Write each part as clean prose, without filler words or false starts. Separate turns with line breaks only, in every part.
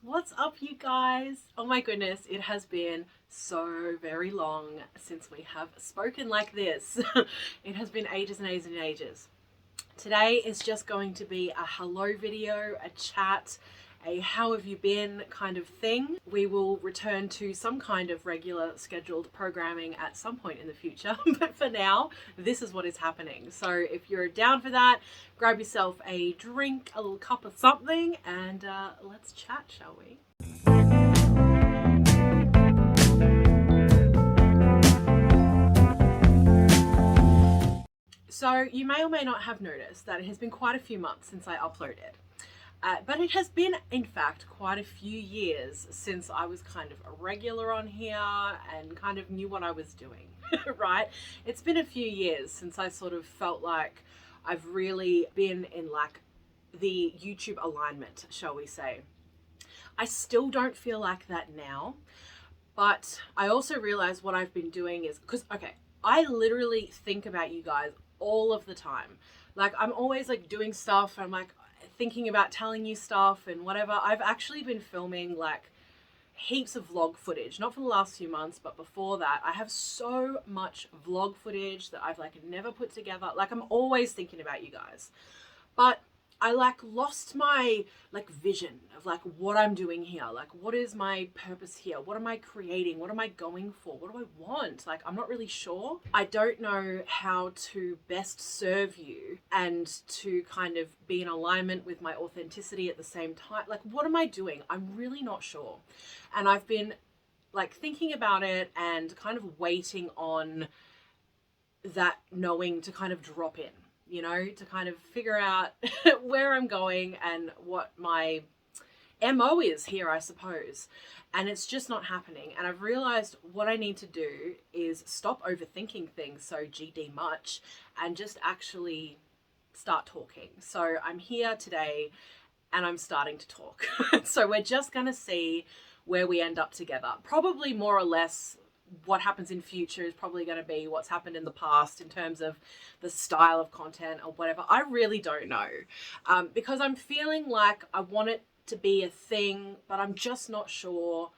What's up, you guys? Oh my goodness, it has been so very long since we have spoken like this. It has been ages and ages and ages. Today is just going to be a hello video, a chat, a how have you been kind of thing. We will return to some kind of regular scheduled programming at some point in the future, but for now, this is what is happening. So if you're down for that, grab yourself a drink, a little cup of something, and let's chat, shall we? So you may or may not have noticed that it has been quite a few months since I uploaded. But it has been, in fact, quite a few years since I was kind of a regular on here and kind of knew what I was doing, right? It's been a few years since I sort of felt like I've really been in like the YouTube alignment, shall we say. I still don't feel like that now, but I also realize what I've been doing is, because, okay, I literally think about you guys all of the time. Like, I'm always like doing stuff, and I'm like thinking about telling you stuff and whatever. I've actually been filming like heaps of vlog footage, not for the last few months, but before that. I have so much vlog footage that I've like never put together. Like, I'm always thinking about you guys, but I like lost my like vision of like what I'm doing here. Like, what is my purpose here? What am I creating? What am I going for? What do I want? Like, I'm not really sure. I don't know how to best serve you and to kind of be in alignment with my authenticity at the same time. Like, what am I doing? I'm really not sure. And I've been like thinking about it and kind of waiting on that knowing to kind of drop in, you know, to kind of figure out where I'm going and what my MO is here, I suppose. And it's just not happening. And I've realized what I need to do is stop overthinking things so GD much and just actually start talking. So I'm here today and I'm starting to talk. So we're just going to see where we end up together. Probably more or less what happens in future is probably going to be what's happened in the past in terms of the style of content or whatever. I really don't know, because I'm feeling like I want it to be a thing, but I'm just not sure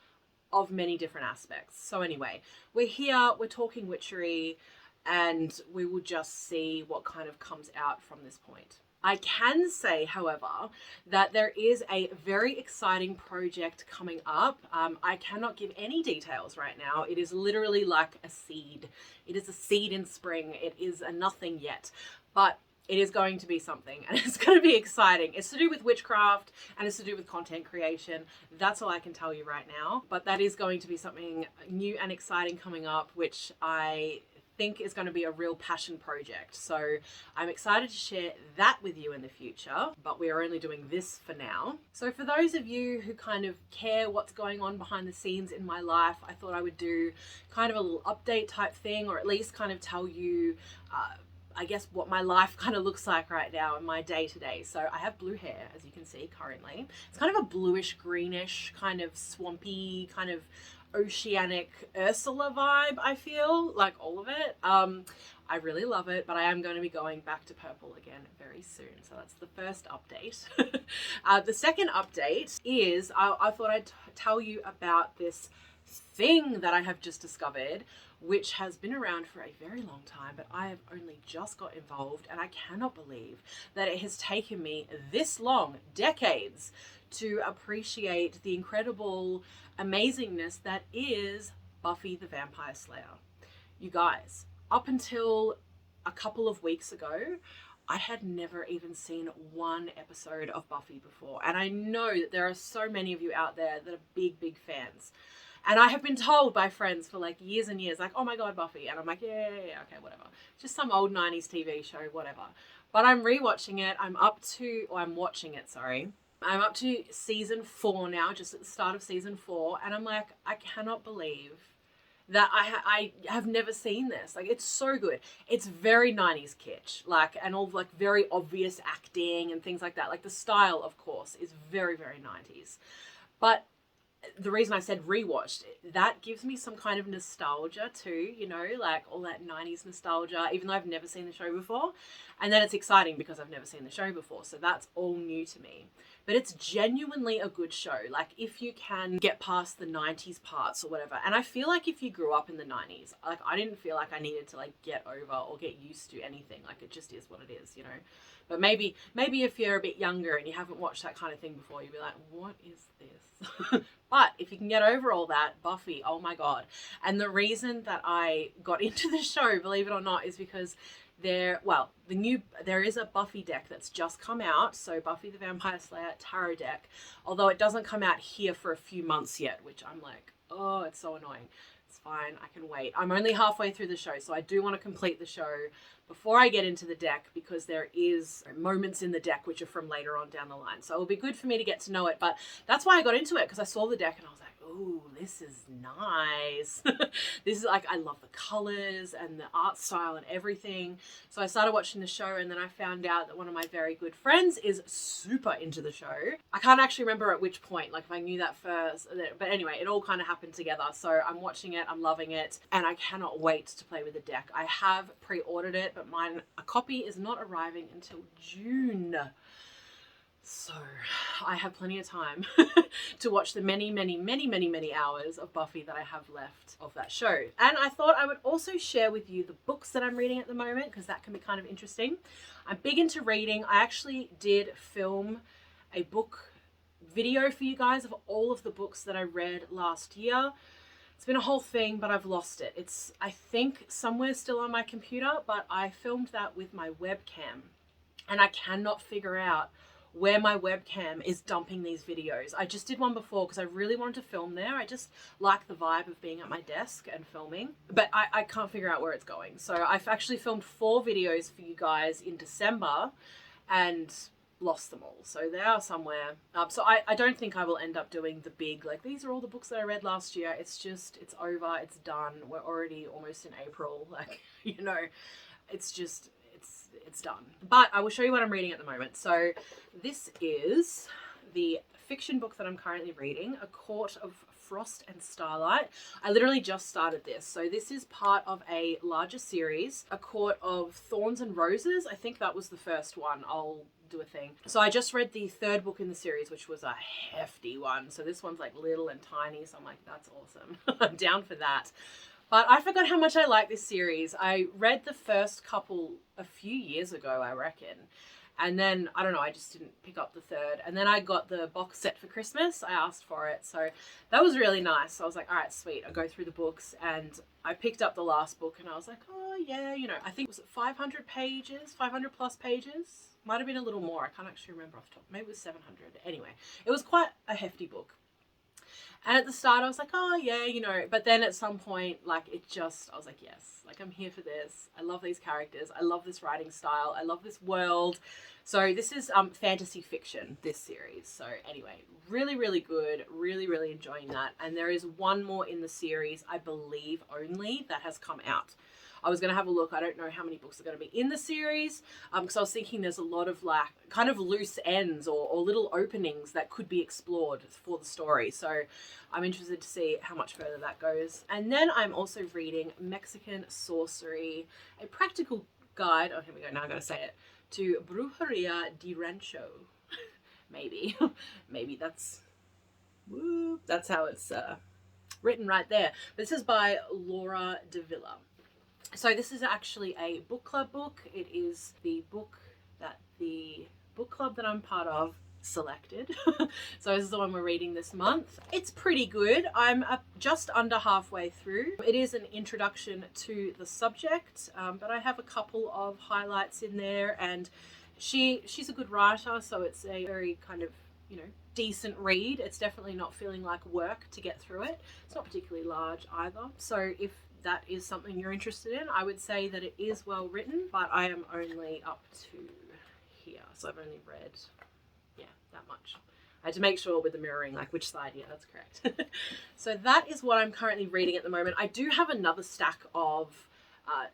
of many different aspects. So anyway, we're here, we're talking witchery, and we will just see what kind of comes out from this point. I can say, however, that there is a very exciting project coming up. I cannot give any details right now. It is literally like a seed. It is a seed in spring. It is a nothing yet, but it is going to be something, and it's going to be exciting. It's to do with witchcraft and it's to do with content creation. That's all I can tell you right now, but that is going to be something new and exciting coming up, which I think is going to be a real passion project. So I'm excited to share that with you in the future, but we are only doing this for now. So for those of you who kind of care what's going on behind the scenes in my life, I thought I would do kind of a little update type thing, or at least kind of tell you I guess what my life kind of looks like right now in my day to day. So I have blue hair, as you can see currently. It's kind of a bluish greenish, kind of swampy, kind of oceanic Ursula vibe, I feel, like all of it. I really love it, but I am going to be going back to purple again very soon. So that's the first update. The second update is I thought I'd tell you about this thing that I have just discovered, which has been around for a very long time, but I have only just got involved, and I cannot believe that it has taken me this long, decades, to appreciate the incredible amazingness that is Buffy the Vampire Slayer. You guys, up until a couple of weeks ago, I had never even seen one episode of Buffy before, and I know that there are so many of you out there that are big, big fans. And I have been told by friends for like years and years, like, oh my God, Buffy. And I'm like, yeah, okay, whatever. Just some old 90s TV show, whatever. But I'm rewatching it. I'm watching it, sorry. I'm up to season 4 now, just at the start of season 4. And I'm like, I cannot believe that I have never seen this. Like, it's so good. It's very 90s kitsch, like, and all like very obvious acting and things like that. Like, the style, of course, is very, very 90s. But the reason I said rewatched, that gives me some kind of nostalgia too, you know, like all that 90s nostalgia, even though I've never seen the show before. And then it's exciting because I've never seen the show before. So that's all new to me. but it's genuinely a good show. Like, if you can get past the 90s parts or whatever. And I feel like if you grew up in the 90s, like, I didn't feel like I needed to, like, get over or get used to anything. Like, it just is what it is, you know. But maybe if you're a bit younger and you haven't watched that kind of thing before, you'll be like, what is this? But if you can get over all that, Buffy, oh my God. And the reason that I got into the show, believe it or not, is because there is a Buffy deck that's just come out. So Buffy the Vampire Slayer tarot deck, although it doesn't come out here for a few months yet, which I'm like, oh, it's so annoying. It's fine, I can wait. I'm only halfway through the show, so I do want to complete the show before I get into the deck, because there is moments in the deck which are from later on down the line. So it'll be good for me to get to know it. But that's why I got into it, because I saw the deck and I was like, ooh, this is nice. This is like, I love the colors and the art style and everything. So I started watching the show, and then I found out that one of my very good friends is super into the show. I can't actually remember at which point, like if I knew that first, but anyway, it all kind of happened together. So I'm watching it, I'm loving it, and I cannot wait to play with the deck. I have pre-ordered it, but a copy is not arriving until June. So I have plenty of time to watch the many hours of Buffy that I have left of that show. And I thought I would also share with you the books that I'm reading at the moment, because that can be kind of interesting. I'm big into reading. I actually did film a book video for you guys of all of the books that I read last year. It's been a whole thing, but I've lost it. It's, I think, somewhere still on my computer, but I filmed that with my webcam, and I cannot figure out where my webcam is dumping these videos. I just did one before because I really wanted to film there. I just like the vibe of being at my desk and filming, but I can't figure out where it's going. So I've actually filmed 4 videos for you guys in December and lost them all. So they are somewhere. So I don't think I will end up doing the big, like, these are all the books that I read last year. It's just, it's over, it's done. We're already almost in April. Like, you know, it's just, it's done. But I will show you what I'm reading at the moment. So this is the fiction book that I'm currently reading, A Court of Frost and Starlight. I literally just started this. So this is part of a larger series, A Court of Thorns and Roses. I think that was the first one. I'll do a thing. So I just read the 3rd book in the series, which was a hefty one. So this one's like little and tiny. So I'm like, that's awesome. I'm down for that. But I forgot how much I like this series. I read the first couple a few years ago, I reckon. And then, I don't know, I just didn't pick up the 3rd. And then I got the box set for Christmas. I asked for it. So that was really nice. So I was like, all right, sweet. I'll go through the books. And I picked up the last book and I was like, oh yeah, you know, I think, was it 500 pages, 500 plus pages? Might have been a little more. I can't actually remember off the top. Maybe it was 700. Anyway, it was quite a hefty book. And at the start, I was like, oh, yeah, you know. But then at some point, like, it just, I was like, yes, like, I'm here for this. I love these characters. I love this writing style. I love this world. So this is fantasy fiction, this series. So anyway, really good. Really enjoying that. And there is one more in the series, I believe only, that has come out. I was going to have a look. I don't know how many books are going to be in the series, because I was thinking there's a lot of, like, kind of loose ends or little openings that could be explored for the story. So I'm interested to see how much further that goes. And then I'm also reading Mexican Sorcery, a practical guide, oh, here we go, now I got to say it, to Brujeria de Rancho. Maybe. Maybe that's how it's written right there. This is by Laura Davila. So this is actually a book club book. It is the book that the book club that I'm part of selected. So this is the one we're reading this month. It's pretty good. I'm just under halfway through. It is an introduction to the subject, but I have a couple of highlights in there, and she's a good writer, so it's a very kind of, you know, decent read. It's definitely not feeling like work to get through it. It's not particularly large either. So if that is something you're interested in, I would say that it is well written, but I am only up to here. So I've only read, yeah, that much. I had to make sure with the mirroring, like which side, yeah, that's correct. So that is what I'm currently reading at the moment. I do have another stack of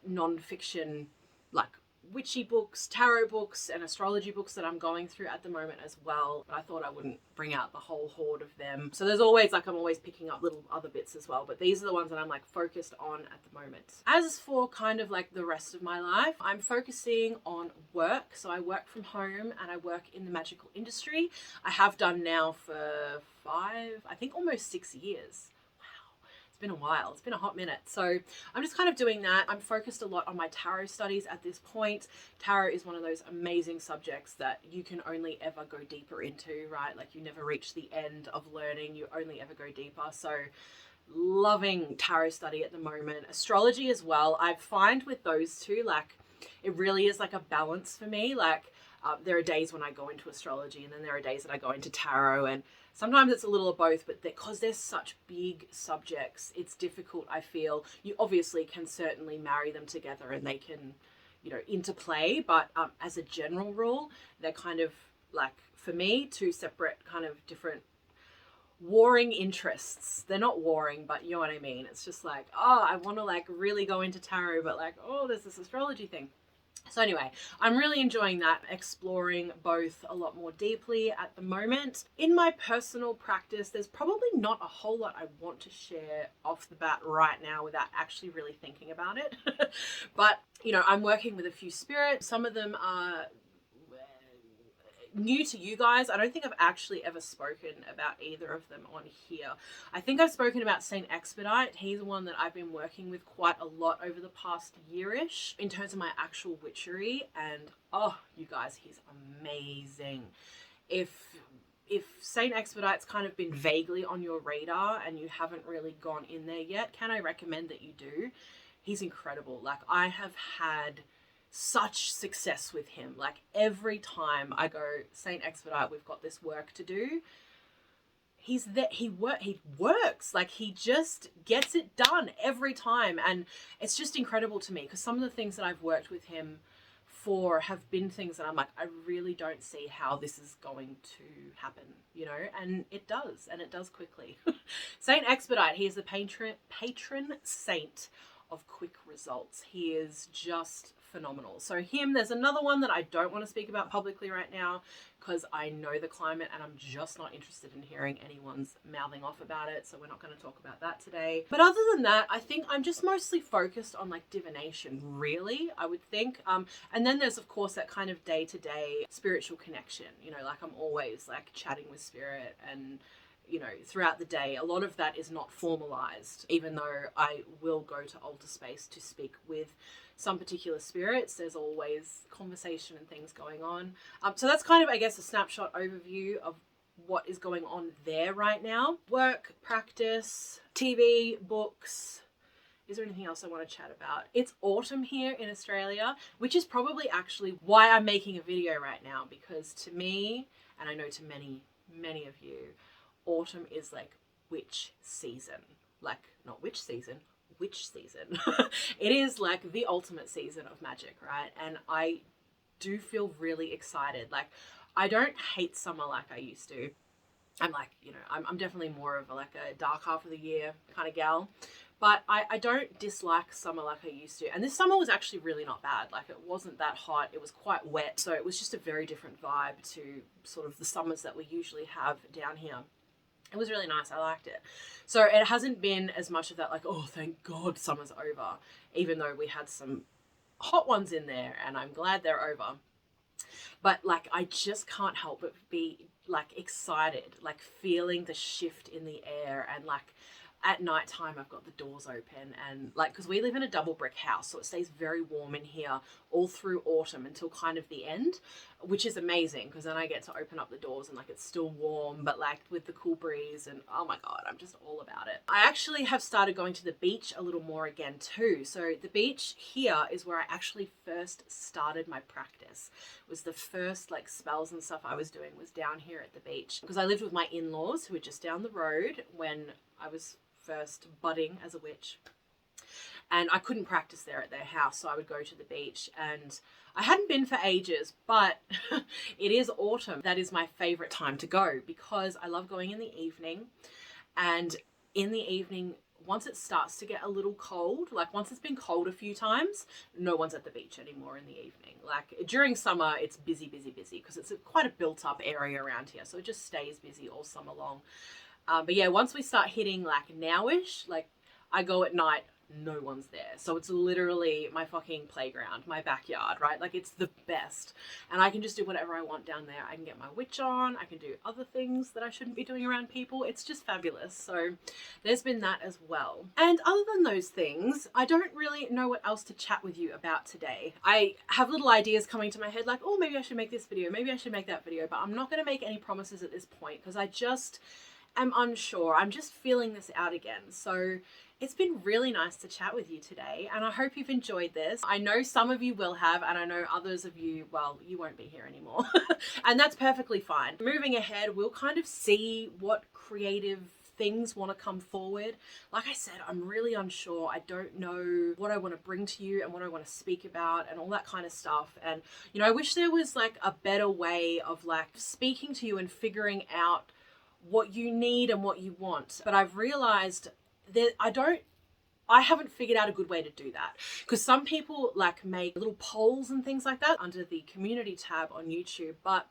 non-fiction, like witchy books, tarot books, and astrology books that I'm going through at the moment as well. But I thought I wouldn't bring out the whole horde of them. So there's always like, I'm always picking up little other bits as well. But these are the ones that I'm like focused on at the moment. As for kind of like the rest of my life, I'm focusing on work. So I work from home and I work in the magical industry. I have done now for 5, I think almost 6 years. Been a while. It's been a hot minute. So I'm just kind of doing that. I'm focused a lot on my tarot studies at this point. Tarot is one of those amazing subjects that you can only ever go deeper into, right? Like you never reach the end of learning. You only ever go deeper. So loving tarot study at the moment. Astrology as well. I find with those two, like it really is like a balance for me. Like there are days when I go into astrology and then there are days that I go into tarot, and sometimes it's a little of both, but because they're such big subjects, it's difficult, I feel. You obviously can certainly marry them together and they can, you know, interplay, but as a general rule, they're kind of like, for me, two separate kind of different warring interests. They're not warring, but you know what I mean? It's just like, oh, I want to like really go into tarot, but like, oh, there's this astrology thing. So anyway, I'm really enjoying that, exploring both a lot more deeply at the moment. In my personal practice, there's probably not a whole lot I want to share off the bat right now without actually really thinking about it. But, you know, I'm working with a few spirits. Some of them are new to you guys. I don't think I've actually ever spoken about either of them on here. I think I've spoken about Saint Expedite. He's one that I've been working with quite a lot over the past year-ish in terms of my actual witchery, and oh, you guys, he's amazing. If Saint Expedite's kind of been vaguely on your radar and you haven't really gone in there yet, can I recommend that you do? He's incredible. Like, I have had such success with him. Like every time I go, Saint Expedite, we've got this work to do, he's there. He works. Like he just gets it done every time, and it's just incredible to me because some of the things that I've worked with him for have been things that I'm like, I really don't see how this is going to happen, you know, and it does, and it does quickly. Saint Expedite, he is the patron saint of quick results. He is just phenomenal. So him, there's another one that I don't want to speak about publicly right now because I know the climate and I'm just not interested in hearing anyone's mouthing off about it. So we're not going to talk about that today. But other than that, I think I'm just mostly focused on like divination, really, I would think. And then there's of course that kind of day-to-day spiritual connection, you know, like I'm always like chatting with spirit and, you know, throughout the day. A lot of that is not formalized, even though I will go to altar space to speak with some particular spirits. There's always conversation and things going on. So that's kind of, I guess, a snapshot overview of what is going on there right now. Work, practice, TV, books. Is there anything else I want to chat about? It's autumn here in Australia, which is probably actually why I'm making a video right now, because to me, and I know to many, many of you, autumn is like witch season. Like, not witch season, witch season. It is like the ultimate season of magic, right? And I do feel really excited. Like, I don't hate summer like I used to. I'm like, you know, I'm definitely more of like a dark half of the year kind of gal. But I don't dislike summer like I used to. And this summer was actually really not bad. Like, it wasn't that hot. It was quite wet. So it was just a very different vibe to sort of the summers that we usually have down here. It was really nice. I liked it. So it hasn't been as much of that, like, oh, thank God summer's over, even though we had some hot ones in there and I'm glad they're over. But like, I just can't help but be like excited, like feeling the shift in the air. And like at night time, I've got the doors open and like, because we live in a double brick house, so it stays very warm in here all through autumn until kind of the end, which is amazing because then I get to open up the doors and like it's still warm, but like with the cool breeze, and oh my God, I'm just all about it. I actually have started going to the beach a little more again too. So the beach here is where I actually first started my practice. It was the first like spells and stuff I was doing was down here at the beach, because I lived with my in-laws who were just down the road when I was first budding as a witch, and I couldn't practice there at their house, so I would go to the beach, and I hadn't been for ages, but it is autumn. That is my favorite time to go because I love going in the evening, and in the evening, once it starts to get a little cold, like once it's been cold a few times, no one's at the beach anymore in the evening. Like during summer, it's busy because it's quite a built up area around here. So it just stays busy all summer long. But yeah, once we start hitting like nowish, like I go at night, no one's there. So it's literally my fucking playground, my backyard, right? Like it's the best. And I can just do whatever I want down there. I can get my witch on. I can do other things that I shouldn't be doing around people. It's just fabulous. So there's been that as well. And other than those things, I don't really know what else to chat with you about today. I have little ideas coming to my head like, oh, maybe I should make this video. Maybe I should make that video. But I'm not going to make any promises at this point because I just am unsure. I'm just feeling this out again. So it's been really nice to chat with you today, and I hope you've enjoyed this. I know some of you will have, and I know others of you, well, you won't be here anymore. And that's perfectly fine. Moving ahead, we'll kind of see what creative things want to come forward. Like I said, I'm really unsure. I don't know what I want to bring to you and what I want to speak about and all that kind of stuff. And, you know, I wish there was like a better way of like speaking to you and figuring out what you need and what you want. But I've realized that I haven't figured out a good way to do that, because some people like make little polls and things like that under the community tab on YouTube, but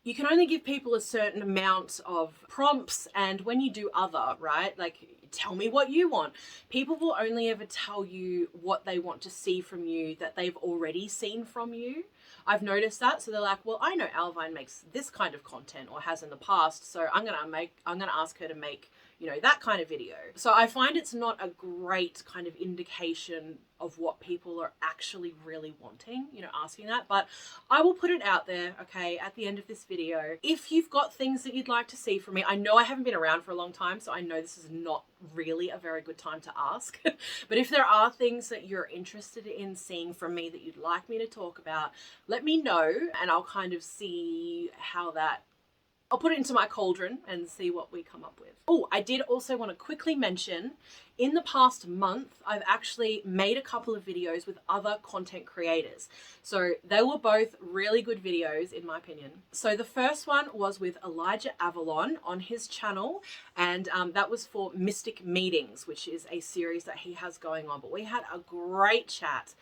you can only give people a certain amount of prompts, and when you do other, right, like tell me what you want, people will only ever tell you what they want to see from you that they've already seen from you. I've noticed that. So they're like, well, I know Owlvine makes this kind of content or has in the past, so I'm gonna ask her to make, you know, that kind of video. So I find it's not a great kind of indication of what people are actually really wanting, you know, asking that. But I will put it out there, okay, at the end of this video. If you've got things that you'd like to see from me, I know I haven't been around for a long time, so I know this is not really a very good time to ask. But if there are things that you're interested in seeing from me that you'd like me to talk about, let me know, and I'll kind of see how that, I'll put it into my cauldron and see what we come up with. Oh, I did also want to quickly mention, in the past month, I've actually made a couple of videos with other content creators. So they were both really good videos, in my opinion. So the first one was with Elijah Avalon on his channel, and that was for Mystic Meetings, which is a series that he has going on. But we had a great chat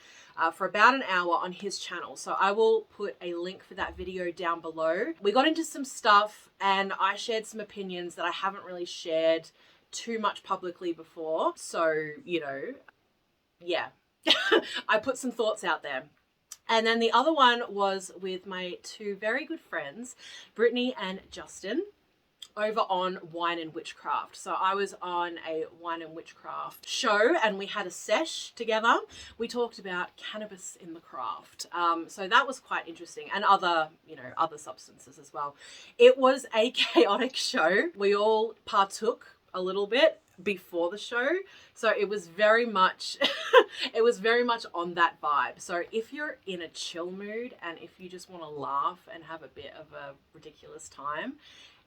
for about an hour on his channel. So I will put a link for that video down below. We got into some stuff and I shared some opinions that I haven't really shared too much publicly before. So, you know, yeah, I put some thoughts out there. And then the other one was with my two very good friends, Brittany and Justin, over on Wine and Witchcraft. So I was on a Wine and Witchcraft show and we had a sesh together. We talked about cannabis in the craft. So that was quite interesting, and other, you know, other substances as well. It was a chaotic show. We all partook a little bit before the show, so it was very much it was very much on that vibe. So if you're in a chill mood and if you just want to laugh and have a bit of a ridiculous time,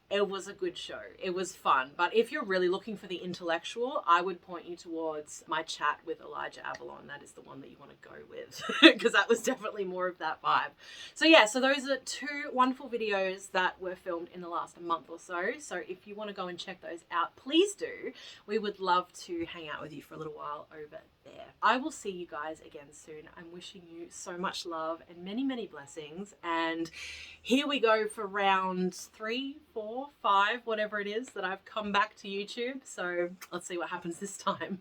it was a good show. It was fun. But if you're really looking for the intellectual, I would point you towards my chat with Elijah Avalon. That is the one that you want to go with, because that was definitely more of that vibe. So yeah, so those are two wonderful videos that were filmed in the last month or so. So if you want to go and check those out, please do. We would love to hang out with you for a little while over there. I will see you guys again soon. I'm wishing you so much love and many, many blessings. And here we go for round 3, 4, 5, whatever it is that I've come back to YouTube. So let's see what happens this time.